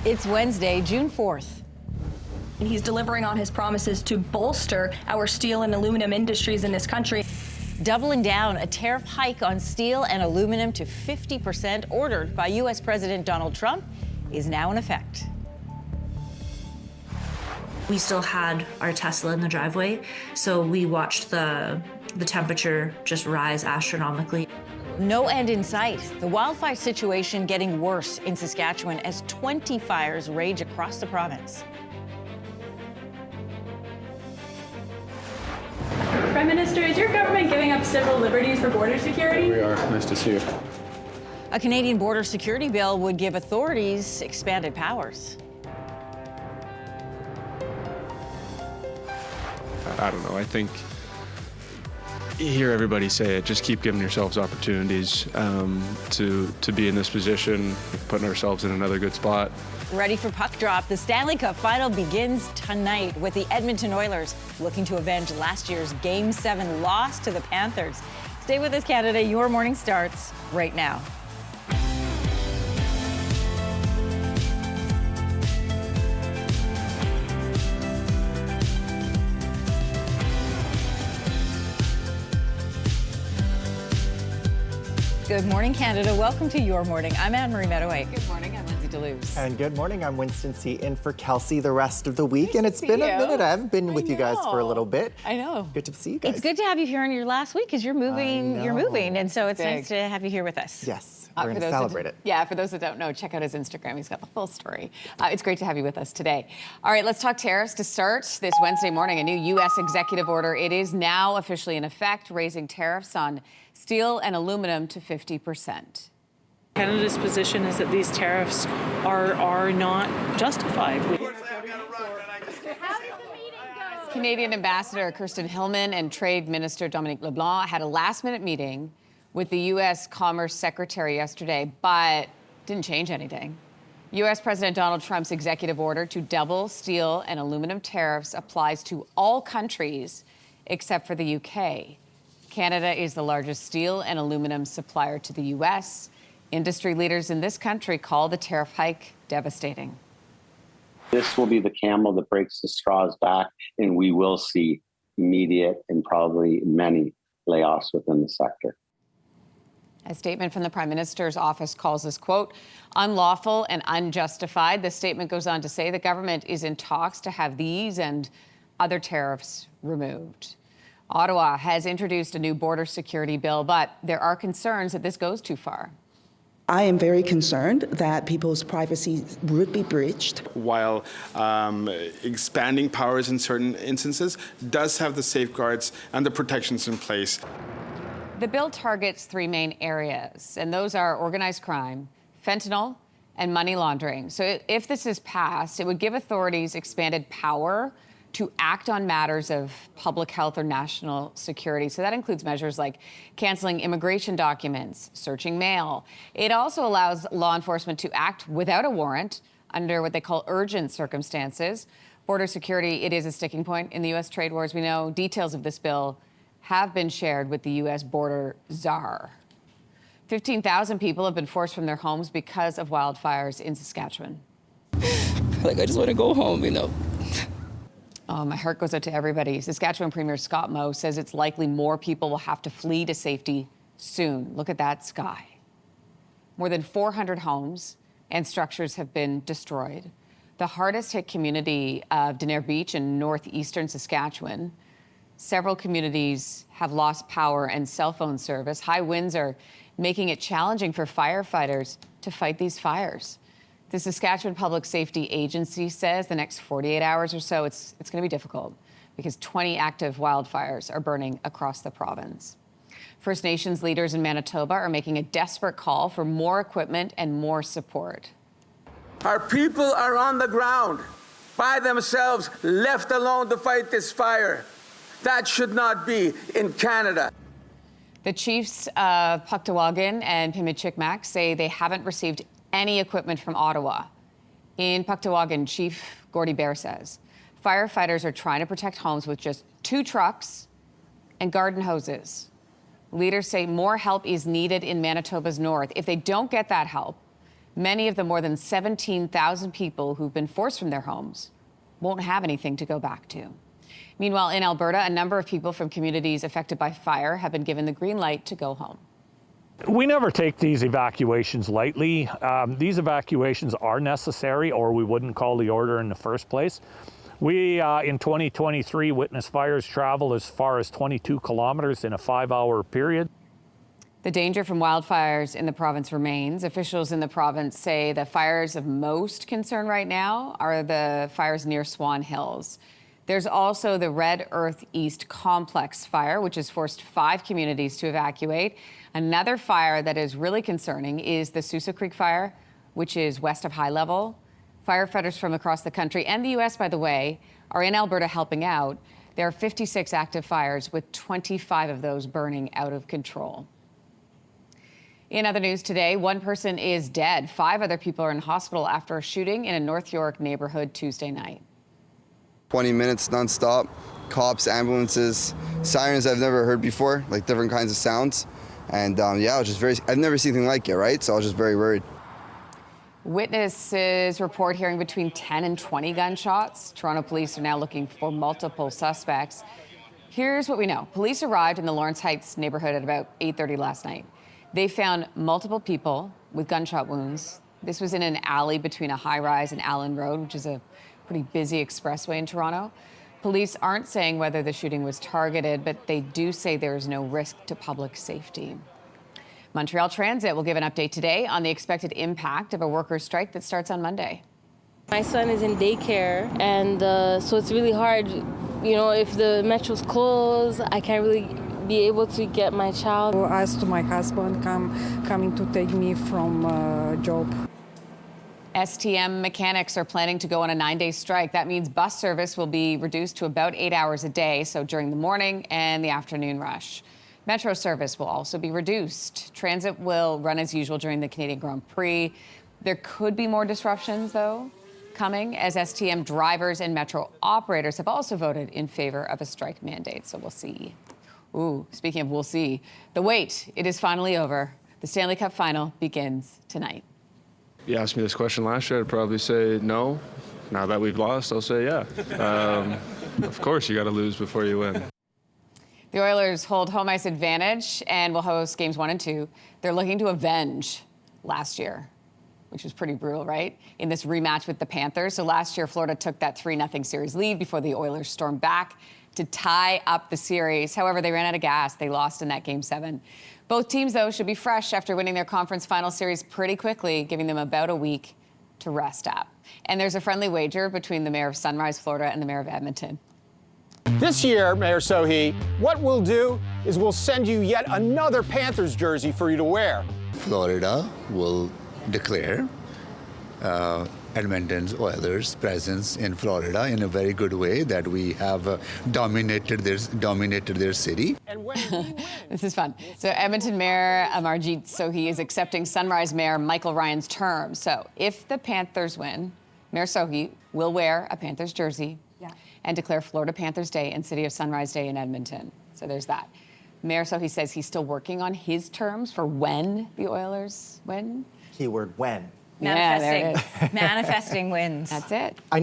It's Wednesday, June 4th. He's delivering on his promises to bolster our steel and aluminum industries in this country. Doubling down, a tariff hike on steel and aluminum to 50% ordered by U.S. President Donald Trump is now in effect. We still had our Tesla in the driveway, so we watched the temperature just rise astronomically. No end in sight. The wildfire situation getting worse in Saskatchewan as 20 fires rage across the province. Prime Minister, is your government giving up civil liberties for border security? We are. Nice to see you. A Canadian border security bill would give authorities expanded powers. I don't know. I think you hear everybody say it. Just keep giving yourselves opportunities to be in this position, putting ourselves in another good spot. Ready for puck drop. The Stanley Cup Final begins tonight with the Edmonton Oilers looking to avenge last year's Game 7 loss to the Panthers. Stay with us, Canada. Your morning starts right now. Good morning, Canada. Welcome to Your Morning. I'm Anne-Marie Mediwake. Good morning. I'm Lindsey Deluce. And good morning. I'm Winston C. in for Kelsey the rest of the week. And it's been a minute. I haven't been with you guys for a little bit. I know. Good to see you guys. It's good to have you here on your last week because you're moving. You're moving, and so it's nice to have you here with us. Yes, we're going to celebrate it. Yeah, for those that don't know, check out his Instagram. He's got the full story. It's great to have you with us today. All right, let's talk tariffs to start this Wednesday morning. A new U.S. executive order. It is now officially in effect, raising tariffs on steel and aluminum to 50%. Canada's position is that these tariffs are not justified. Canadian Ambassador Kirsten Hillman and Trade Minister Dominique LeBlanc had a last-minute meeting with the U.S. Commerce Secretary yesterday, but didn't change anything. U.S. President Donald Trump's executive order to double steel and aluminum tariffs applies to all countries except for the U.K. Canada is the largest steel and aluminum supplier to the U.S. Industry leaders in this country call the tariff hike devastating. This will be the camel that breaks the straws back, and we will see immediate and probably many layoffs within the sector. A statement from the Prime Minister's office calls this, quote, unlawful and unjustified. The statement goes on to say the government is in talks to have these and other tariffs removed. Ottawa has introduced a new border security bill, but there are concerns that this goes too far. I am very concerned that people's privacy would be breached. While expanding powers in certain instances does have the safeguards and the protections in place. The bill targets three main areas, and those are organized crime, fentanyl, and money laundering. So if this is passed, it would give authorities expanded power to act on matters of public health or national security. So that includes measures like canceling immigration documents, searching mail. It also allows law enforcement to act without a warrant under what they call urgent circumstances. Border security, it is a sticking point in the U.S. trade wars. We know details of this bill have been shared with the U.S. border czar. 15,000 people have been forced from their homes because of wildfires in Saskatchewan. I just want to go home, Oh, my heart goes out to everybody. Saskatchewan Premier Scott Moe says it's likely more people will have to flee to safety soon. Look at that sky. More than 400 homes and structures have been destroyed. The hardest hit community of Denair Beach in northeastern Saskatchewan. Several communities have lost power and cell phone service. High winds are making it challenging for firefighters to fight these fires. The Saskatchewan Public Safety Agency says the next 48 hours or so, it's going to be difficult because 20 active wildfires are burning across the province. First Nations leaders in Manitoba are making a desperate call for more equipment and more support. Our people are on the ground by themselves, left alone to fight this fire. That should not be in Canada. The chiefs of Puctawagan and Pimicikmak say they haven't received any equipment from Ottawa. In Puctawagan, Chief Gordy Bear says firefighters are trying to protect homes with just 2 trucks and garden hoses. Leaders say more help is needed in Manitoba's north. If they don't get that help, Many of the more than 17,000 people who've been forced from their homes won't have anything to go back to. Meanwhile, in Alberta, a number of people from communities affected by fire have been given the green light to go home. We never take these evacuations lightly. These evacuations are necessary, or we wouldn't call the order in the first place. We, in 2023, witnessed fires travel as far as 22 kilometers in a 5-hour period. The danger from wildfires in the province remains. Officials in the province say the fires of most concern right now are the fires near Swan Hills. There's also the Red Earth East Complex fire, which has forced 5 communities to evacuate. Another fire that is really concerning is the Sousa Creek fire, which is west of High Level. Firefighters from across the country and the U.S., by the way, are in Alberta helping out. There are 56 active fires, with 25 of those burning out of control. In other news today, 1 person is dead. 5 other people are in hospital after a shooting in a North York neighborhood Tuesday night. 20 minutes nonstop, cops, ambulances, sirens I've never heard before, like different kinds of sounds. And yeah, I was just I've never seen anything like it, right? So I was just very worried. Witnesses report hearing between 10 and 20 gunshots. Toronto police are now looking for multiple suspects. Here's what we know. Police arrived in the Lawrence Heights neighborhood at about 8:30 last night. They found multiple people with gunshot wounds. This was in an alley between a high-rise and Allen Road, which is a pretty busy expressway in Toronto. Police aren't saying whether the shooting was targeted, but they do say there is no risk to public safety. Montreal Transit will give an update today on the expected impact of a workers' strike that starts on Monday. My son is in daycare, and so it's really hard. You know, if the metro's closed, I can't really be able to get my child. I asked my husband coming to take me from job. STM mechanics are planning to go on a 9-day strike. That means bus service will be reduced to about 8 hours a day, so during the morning and the afternoon rush. Metro service will also be reduced. Transit will run as usual during the Canadian Grand Prix. There could be more disruptions, though, coming as STM drivers and Metro operators have also voted in favor of a strike mandate, so we'll see. Ooh, speaking of we'll see, the wait, it is finally over. The Stanley Cup Final begins tonight. You asked me this question last year, I'd probably say no. Now that we've lost, I'll say yeah. Of course, you got to lose before you win. The Oilers hold home ice advantage and will host games 1 and 2. They're looking to avenge last year, which was pretty brutal, right? In this rematch with the Panthers. So last year, Florida took that 3-0 series lead before the Oilers stormed back to tie up the series. However, they ran out of gas. They lost in that Game 7. Both teams, though, should be fresh after winning their conference final series pretty quickly, giving them about a week to rest up. And there's a friendly wager between the mayor of Sunrise, Florida, and the mayor of Edmonton. This year, Mayor Sohi, what we'll do is we'll send you yet another Panthers jersey for you to wear. Florida will declare Edmonton's Oilers' presence in Florida in a very good way, that we have dominated their city. This is fun. So Edmonton Mayor Amarjeet Sohi is accepting Sunrise Mayor Michael Ryan's term. So if the Panthers win, Mayor Sohi will wear a Panthers jersey and declare Florida Panthers Day and City of Sunrise Day in Edmonton. So there's that. Mayor Sohi says he's still working on his terms for when the Oilers win. Keyword when. Manifesting. Yeah, there it is. Manifesting wins. That's it. I know